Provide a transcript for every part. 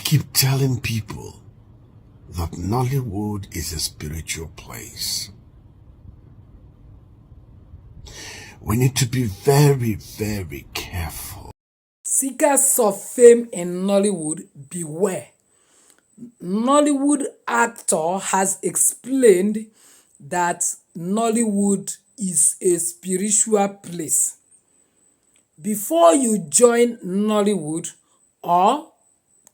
keep telling people that Nollywood is a spiritual place. We need to be very, very careful. Seekers of fame in Nollywood, beware. Nollywood actor has explained that Nollywood is a spiritual place. Before you join Nollywood or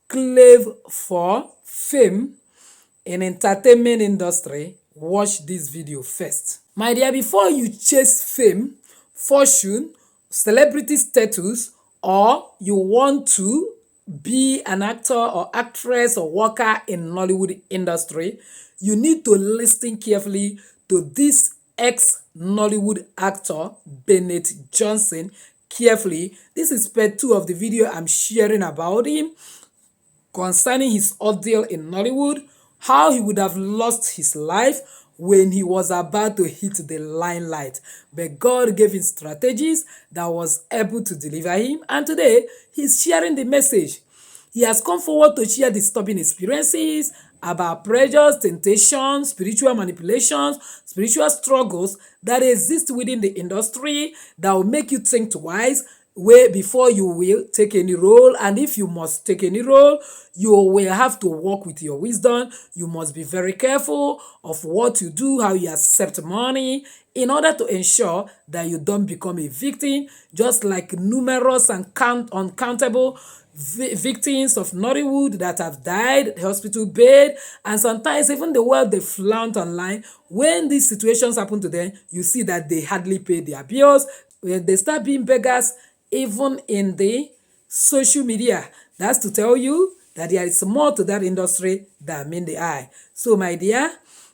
crave for fame in entertainment industry, watch this video first. My dear, before you chase fame, fortune, celebrity status, or you want to be an actor or actress or worker in Nollywood industry, you need to listen carefully to this ex-Nollywood actor, Bennett Johnson, carefully. This is part 2 of the video I'm sharing about him concerning his ordeal in Nollywood, how he would have lost his life when he was about to hit the limelight. But God gave him strategies that was able to deliver him, and today he's sharing the message. He has come forward to share disturbing experiences about pressures, temptations, spiritual manipulations, spiritual struggles that exist within the industry that will make you think twice way before you will take any role. And if you must take any role, you will have to work with your wisdom. You must be very careful of what you do, how you accept money, in order to ensure that you don't become a victim, just like numerous and uncountable victims of Nollywood that have died, hospital bed, and sometimes even the world they flaunt online. When these situations happen to them, you see that they hardly pay their bills. When they start being beggars, even in the social media. That's to tell you that there is more to that industry than meet the eye. So my dear,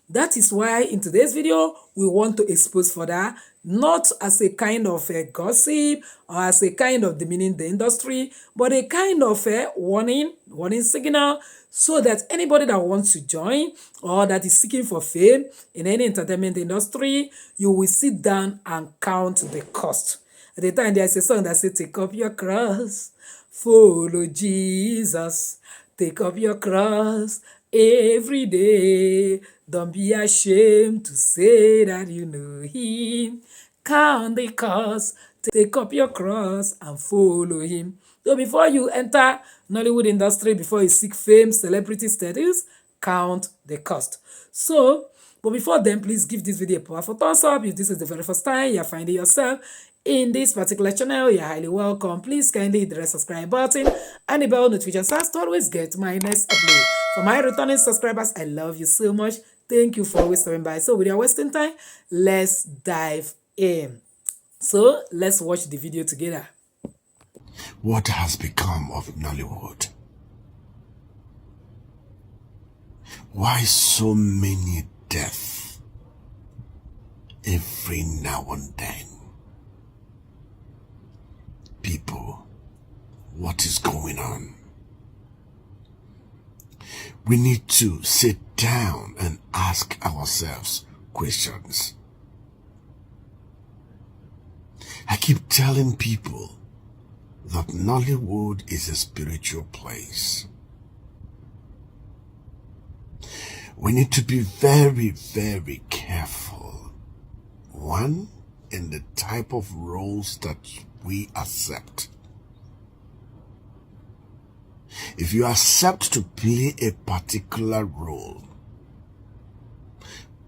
that is why in today's video, we want to expose further, not as a kind of a gossip or as a kind of demeaning the industry, but a kind of a warning signal, so that anybody that wants to join or that is seeking for fame in any entertainment industry, you will sit down and count the cost. At the time, there's a song that says, take up your cross, follow Jesus. Take up your cross every day. Don't be ashamed to say that you know him. Count the cost, take up your cross and follow him. So before you enter Nollywood industry, before you seek fame, celebrity status, count the cost. So, but before then, please give this video a powerful thumbs up. If this is the very first time you're finding yourself in this particular channel, you're highly welcome. Please kindly hit the red subscribe button and the bell notification so as to always get my next upload. For my returning subscribers, I love you so much. Thank you for always stopping by. So without wasting time, let's dive in. So let's watch the video together. What has become of Nollywood? Why so many deaths every now and then? People, what is going on? We need to sit down and ask ourselves questions. I keep telling people that Nollywood is a spiritual place. We need to be very, very careful. One, in the type of roles that we accept. If you accept to play a particular role,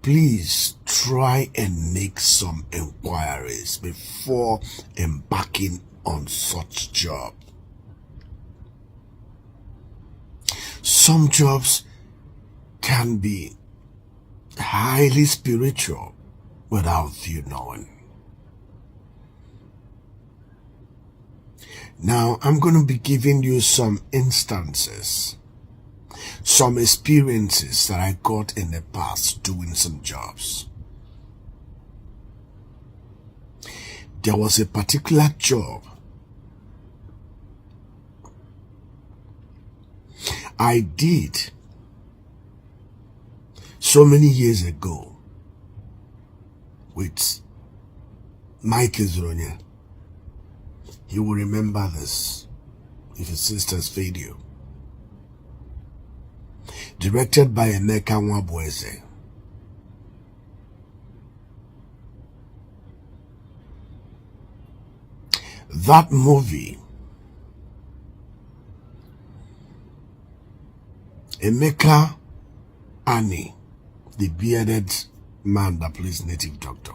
please try and make some inquiries before embarking on such job. Some jobs can be highly spiritual without you knowing. Now, I'm going to be giving you some instances, some experiences that I got in the past doing some jobs. There was a particular job I did so many years ago with Mike Adjeren. You will remember this if your sisters video. directed by Emeka Nwabweze. That movie, Emeka Ani, the bearded man that plays native doctor,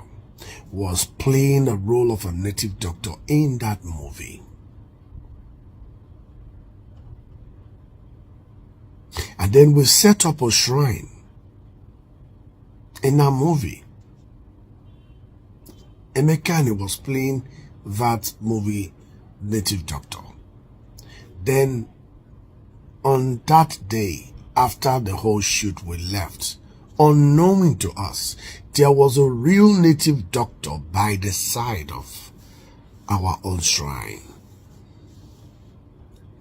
was playing a role of a native doctor in that movie. And then we set up a shrine in that movie. Emeka Ani was playing that movie native doctor. Then on that day, after the whole shoot, we left. Unknowing to us, there was a real native doctor by the side of our own shrine.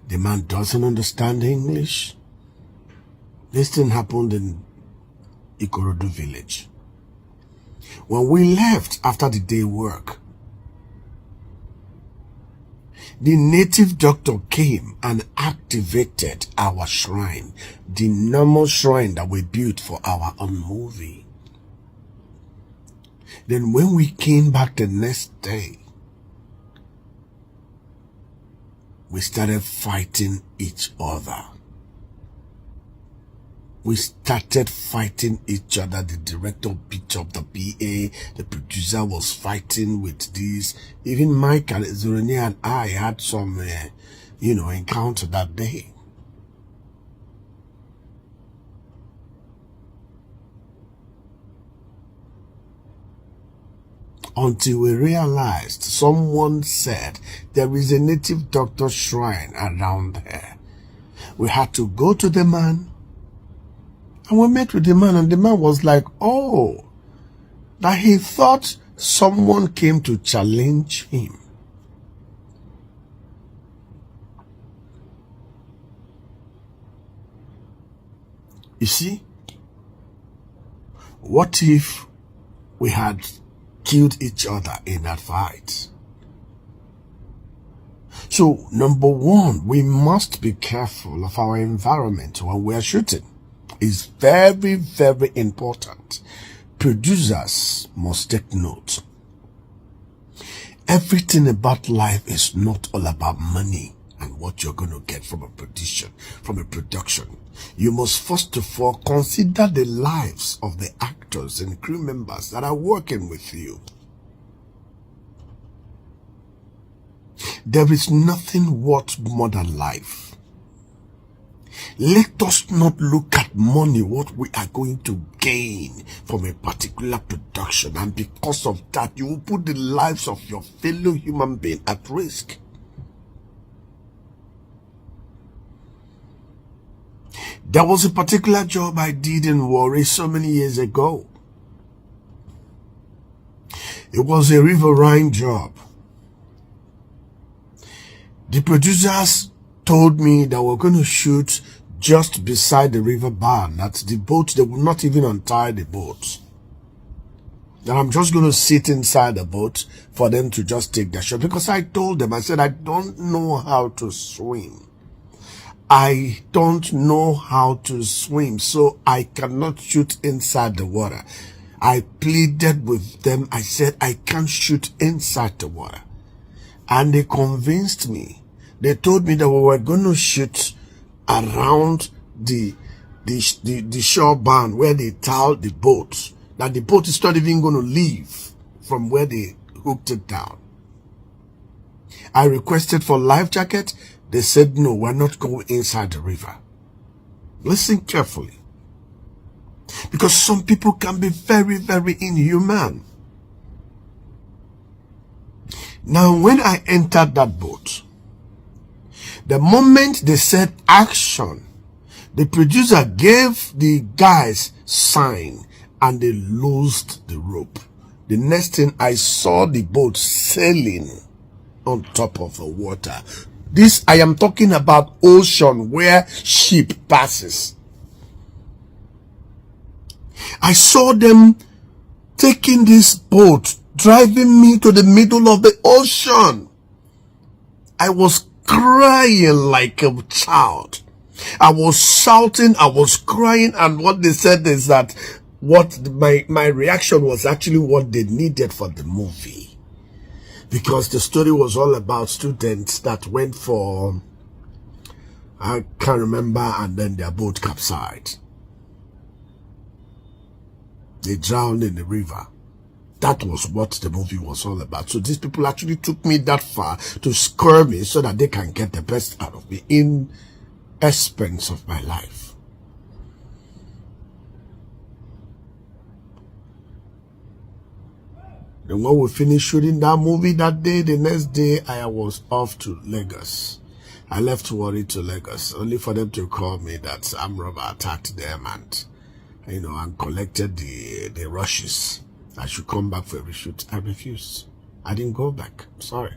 The man doesn't understand English. This thing happened in Ikorodu village. When we left after the day work, the native doctor came and activated our shrine, the normal shrine that we built for our own movie. Then when we came back the next day, we started fighting each other. We started fighting each other. The director beat up the PA. The producer was fighting with this. Even Mike and Adjeren and I had some, encounter that day. Until we realized, someone said there is a native doctor shrine around here. We had to go to the man. And we met with the man, and the man was like, oh, that he thought someone came to challenge him. You see, what if we had killed each other in that fight? So, number one, we must be careful of our environment when we are shooting. It's very, very important. Producers must take note. Everything about life is not all about money and what you're going to get from a production. You must first of all consider the lives of the actors and crew members that are working with you. There is nothing worth more than life. Let us not look at money, what we are going to gain from a particular production, and because of that, you will put the lives of your fellow human being at risk. There was a particular job I did in Warri so many years ago. It was a riverine job. The producers told me that we're going to shoot just beside the river barn. That's the boat. They will not even untie the boat. That I'm just going to sit inside the boat for them to just take their shot. Because I told them, I said, I don't know how to swim. I don't know how to swim, so I cannot shoot inside the water. I pleaded with them. I said, I can't shoot inside the water. And they convinced me. They told me that we were going to shoot around the shore barn where they towed the boat. That the boat is not even going to leave from where they hooked it down. I requested for life jacket. They said, no, we're not going inside the river. Listen carefully. Because some people can be very, very inhuman. Now, when I entered that boat, the moment they said action, the producer gave the guys sign and they loosed the rope. The next thing, I saw the boat sailing on top of the water. This, I am talking about ocean where ship passes. I saw them taking this boat, driving me to the middle of the ocean. I was crying like a child. I was shouting, I was crying, and what they said is that my reaction was actually what they needed for the movie. Because the story was all about students that went for, I can't remember, and then their boat capsized. They drowned in the river. That was what the movie was all about. So these people actually took me that far to scare me so that they can get the best out of me in expense of my life. And when we finished shooting that movie that day, the next day I was off to Lagos. I left Warri to Lagos, only for them to call me that armed robber attacked them and, and collected the rushes. I should come back for a reshoot. I refused. I didn't go back. Sorry.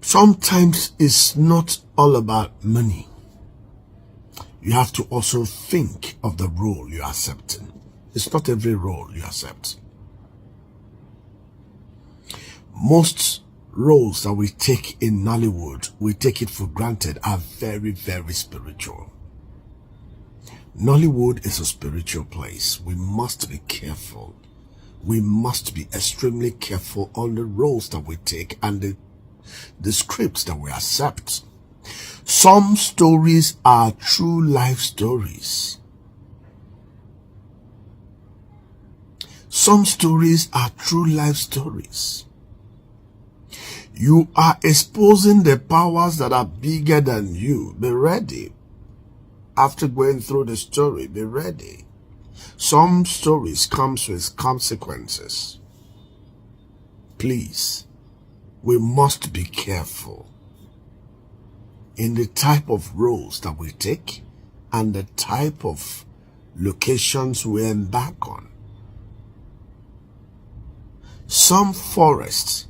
Sometimes it's not all about money. You have to also think of the role you're accepting. It's not every role you accept. Most roles that we take in Nollywood, we take it for granted, are very, very spiritual. Nollywood is a spiritual place. We must be careful. We must be extremely careful on the roles that we take and the scripts that we accept. Some stories are true life stories. Some stories are true life stories. You are exposing the powers that are bigger than you. Be ready. After going through the story, be ready. Some stories comes with consequences. Please, we must be careful in the type of roles that we take and the type of locations we embark on. Some forests,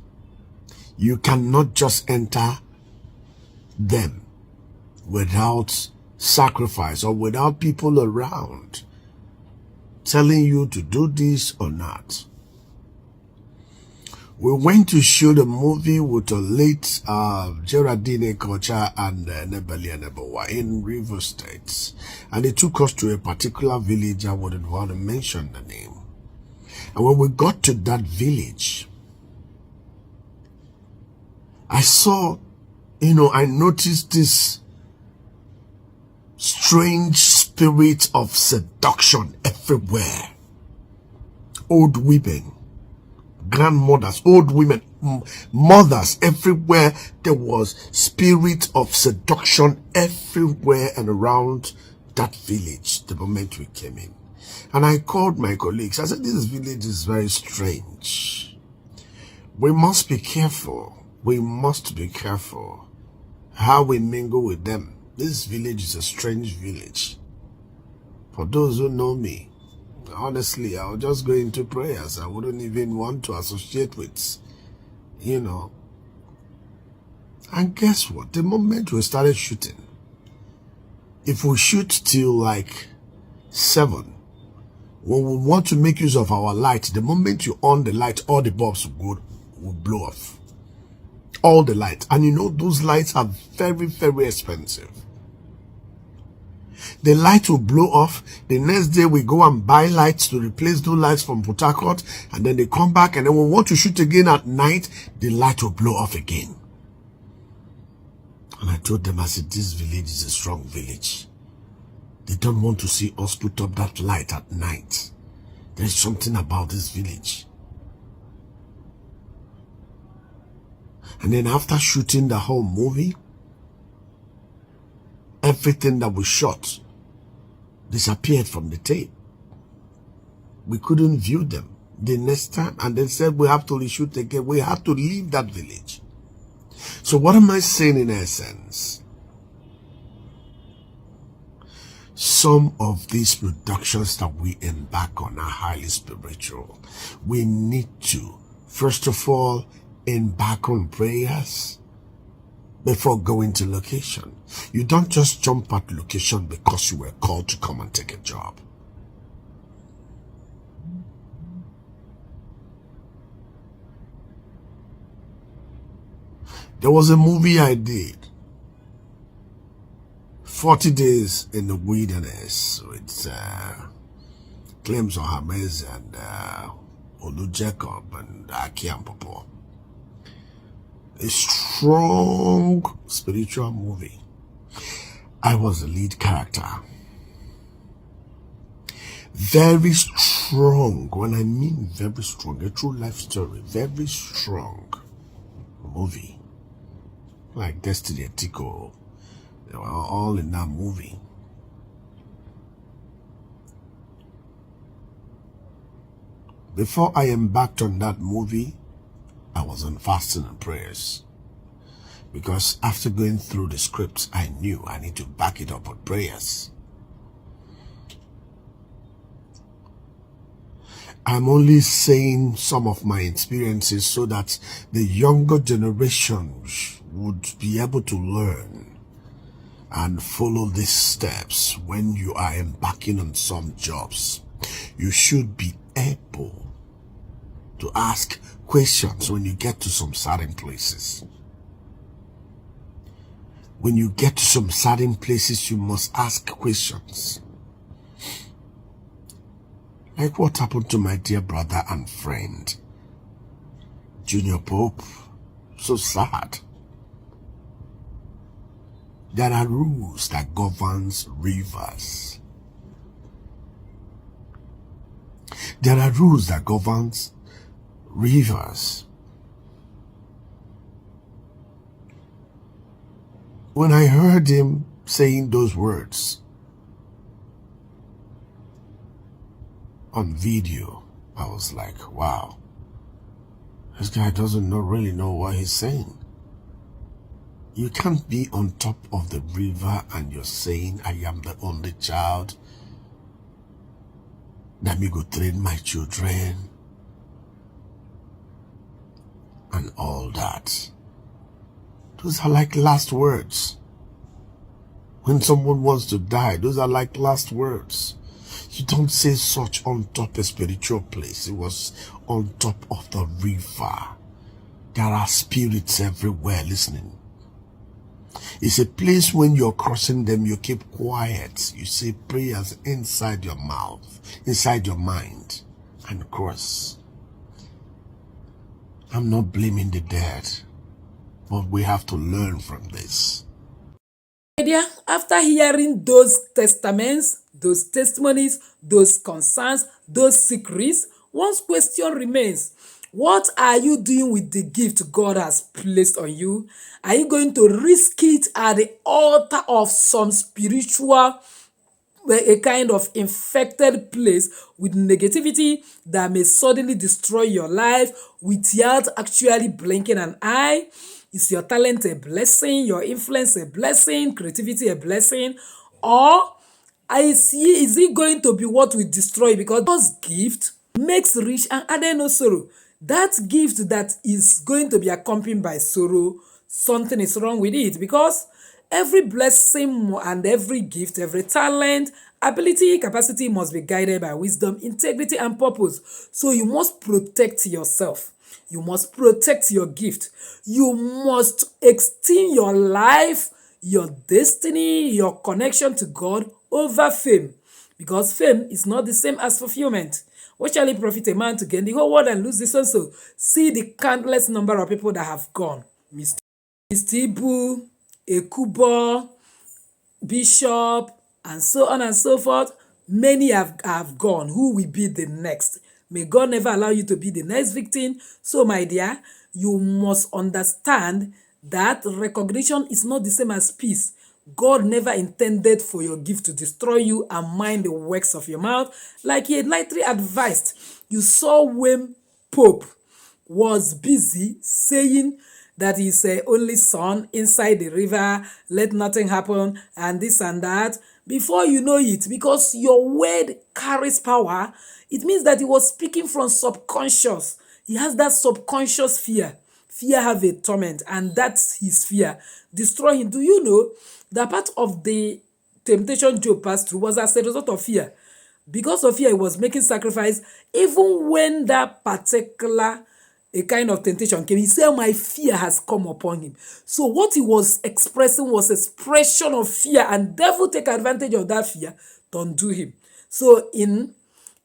you cannot just enter them without sacrifice or without people around telling you to do this or not. We went to shoot a movie with a late Geraldine Kocha and Nebeli Nebowa in River States, and they took us to a particular village. I wouldn't want to mention the name. And when we got to that village, I saw, I noticed this strange spirit of seduction everywhere. Old women, grandmothers, old women, mothers, everywhere. There was spirit of seduction everywhere and around that village the moment we came in. And I called my colleagues. I said, this village is very strange. We must be careful. We must be careful how we mingle with them. This village is a strange village. For those who know me, honestly, I'll just go into prayers. I wouldn't even want to associate with, And guess what? The moment we started shooting, if we shoot till like 7, when we want to make use of our light, the moment you on the light, all the bulbs will blow off. All the light. And those lights are very, very expensive. The light will blow off. The next day we go and buy lights to replace those lights from Port Harcourt, and then they come back, and then when we want to shoot again at night, the light will blow off again. And I told them, I said, this village is a strong village. They don't want to see us put up that light at night. There is something about this village. And then after shooting the whole movie, everything that we shot disappeared from the tape. We couldn't view them the next time, and they said we have to reshoot again. We had to leave that village. So what am I saying in essence? Some of these productions that we embark on are highly spiritual. We need to, first of all, embark on prayers before going to location. You don't just jump at location because you were called to come and take a job. There was a movie I did, 40 Days in the Wilderness, with Claims on Hermes and Olu Jacob and Akian Popo. A strong spiritual movie. I was the lead character. Very strong. When I mean very strong, a true life story. Very strong movie. Like Destiny and Tico. They were all in that movie. Before I embarked on that movie, I was on fasting and prayers. Because after going through the scripts, I knew I need to back it up with prayers. I'm only saying some of my experiences so that the younger generations would be able to learn and follow these steps. When you are embarking on some jobs, you should be able to ask questions when you get to some certain places. When you get to some certain places, you must ask questions. Like what happened to my dear brother and friend, Junior Pope. So sad. There are rules that governs rivers. There are rules that governs rivers. When I heard him saying those words on video, I was like, wow, this guy doesn't really know what he's saying. You can't be on top of the river and you're saying, I am the only child. Let me go train my children. And all that. Those are like last words. When someone wants to die, those are like last words. You don't say such on top of a spiritual place. It was on top of the river. There are spirits everywhere listening. It's a place when you're crossing them, you keep quiet. You say prayers inside your mouth, inside your mind, and cross. I'm not blaming the dead, but we have to learn from this. After hearing those testaments, those testimonies, those concerns, those secrets, one question remains. What are you doing with the gift God has placed on you? Are you going to risk it at the altar of some spiritual, a kind of infected place with negativity that may suddenly destroy your life without actually blinking an eye? Is your talent a blessing? Your influence a blessing? Creativity a blessing? Or is it going to be what will destroy you? Because God's gift makes rich and added no sorrow. That gift that is going to be accompanied by sorrow, something is wrong with it, because every blessing and every gift, every talent, ability, capacity must be guided by wisdom, integrity, and purpose. So you must protect yourself. You must protect your gift. You must extend your life, your destiny, your connection to God over fame. Because fame is not the same as fulfillment. What shall it profit a man to gain the whole world and lose his own soul? See the countless number of people that have gone. Mr. Ibu, Ekubo, Bishop, and so on and so forth. Many have gone. Who will be the next? May God never allow you to be the next victim. So, my dear, you must understand that recognition is not the same as peace. God never intended for your gift to destroy you and mind the works of your mouth. Like he had lightly advised, you saw when Pope was busy saying that his only son inside the river, let nothing happen, and this and that. Before you know it, because your word carries power, it means that he was speaking from subconscious. He has that subconscious fear. Fear have a torment, and that's his fear. Destroy him. Do you know that part of the temptation Job passed through was as a result of fear? Because of fear, he was making sacrifice, even when that particular a kind of temptation came, he said, my fear has come upon him. So what he was expressing was expression of fear, and devil take advantage of that fear to undo him. So in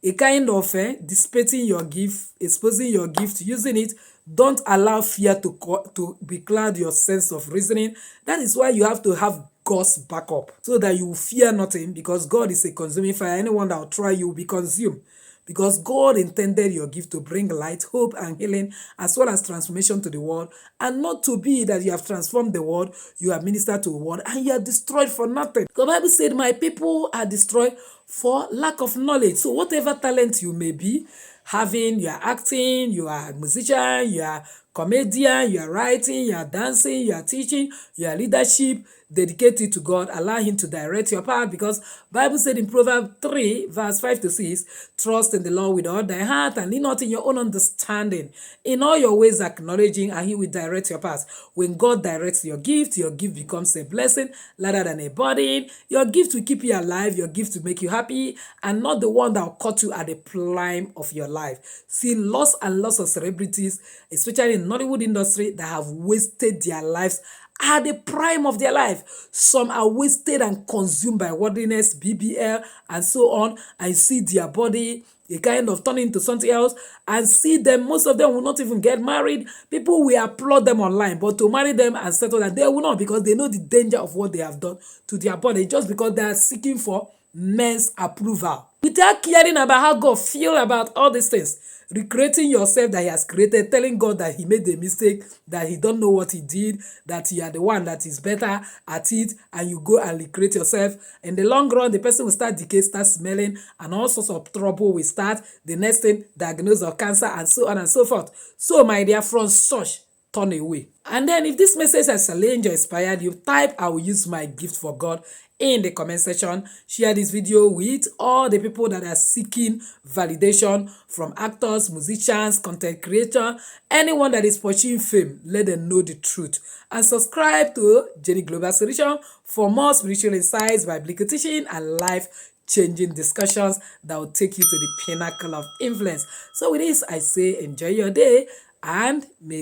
a kind of dissipating your gift, exposing your gift, using it, don't allow fear to becloud your sense of reasoning. That is why you have to have God's backup, so that you fear nothing, because God is a consuming fire. Anyone that will try you will be consumed. Because God intended your gift to bring light, hope, and healing, as well as transformation to the world, and not to be that you have transformed the world, you have ministered to the world, and you are destroyed for nothing. The Bible said, my people are destroyed for lack of knowledge. So whatever talent you may be having, you are acting, you are a musician, you are comedian, you are writing, you are dancing, you are teaching, you are leadership, dedicate it to God, allow him to direct your path, because Bible said in Proverbs 3 verse 5 to 6, trust in the Lord with all thy heart and lean not in your own understanding. In all your ways acknowledging, and he will direct your path. When God directs your gift becomes a blessing rather than a burden. Your gift will keep you alive, your gift will make you happy, and not the one that will cut you at the prime of your life. See lots and lots of celebrities, especially in Nollywood industry, that have wasted their lives at the prime of their life. Some are wasted and consumed by worldliness, BBL, and so on, and see their body, they kind of turn into something else, and see them, most of them will not even get married. People will applaud them online, but to marry them and settle that, they will not, because they know the danger of what they have done to their body, just because they are seeking for men's approval, without caring about how God feel about all these things. Recreating yourself that he has created, telling God that he made a mistake, that he don't know what he did, that you are the one that is better at it, and you go and recreate yourself. In the long run, the person will start decay, start smelling, and all sorts of trouble will start. The next thing, diagnosis of cancer, and so on and so forth. So my dear, from such, turn away. And then if this message has challenged or inspired you, type I will use my gift for God in the comment section. Share this video with all the people that are seeking validation from actors, musicians, content creators, anyone that is pursuing fame. Let them know the truth. And subscribe to Jenny Global Solution for more spiritual insights, biblical teaching, and life-changing discussions that will take you to the pinnacle of influence. So with this, I say enjoy your day, and may